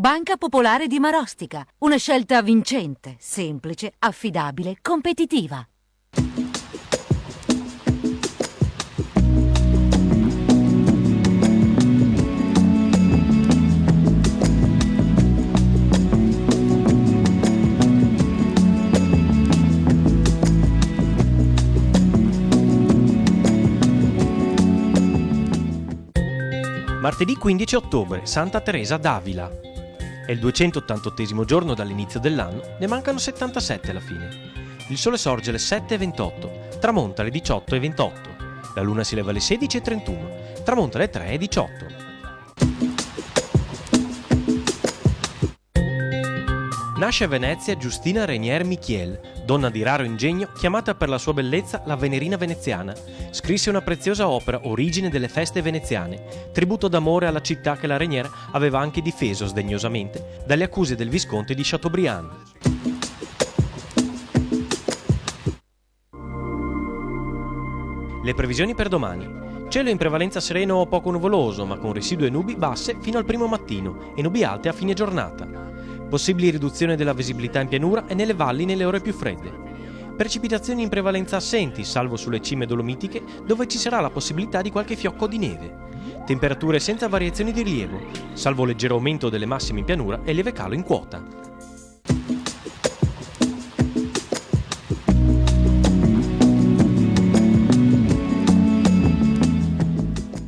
Banca Popolare di Marostica, una scelta vincente, semplice, affidabile, competitiva. Martedì 15 ottobre, Santa Teresa d'Avila. È il 288° giorno dall'inizio dell'anno, ne mancano 77 alla fine. Il sole sorge alle 7:28, tramonta alle 18:28. La luna si leva alle 16:31, tramonta alle 3:18. Nasce a Venezia Giustina Renier Michiel, donna di raro ingegno, chiamata per la sua bellezza la Venerina veneziana. Scrisse una preziosa opera, Origine delle feste veneziane, tributo d'amore alla città che la Renier aveva anche difeso sdegnosamente dalle accuse del visconte di Chateaubriand. Le previsioni per domani. Cielo in prevalenza sereno o poco nuvoloso, ma con residue nubi basse fino al primo mattino e nubi alte a fine giornata. Possibili riduzione della visibilità in pianura e nelle valli nelle ore più fredde. Precipitazioni in prevalenza assenti, salvo sulle cime dolomitiche, dove ci sarà la possibilità di qualche fiocco di neve. Temperature senza variazioni di rilievo, salvo leggero aumento delle massime in pianura e lieve calo in quota.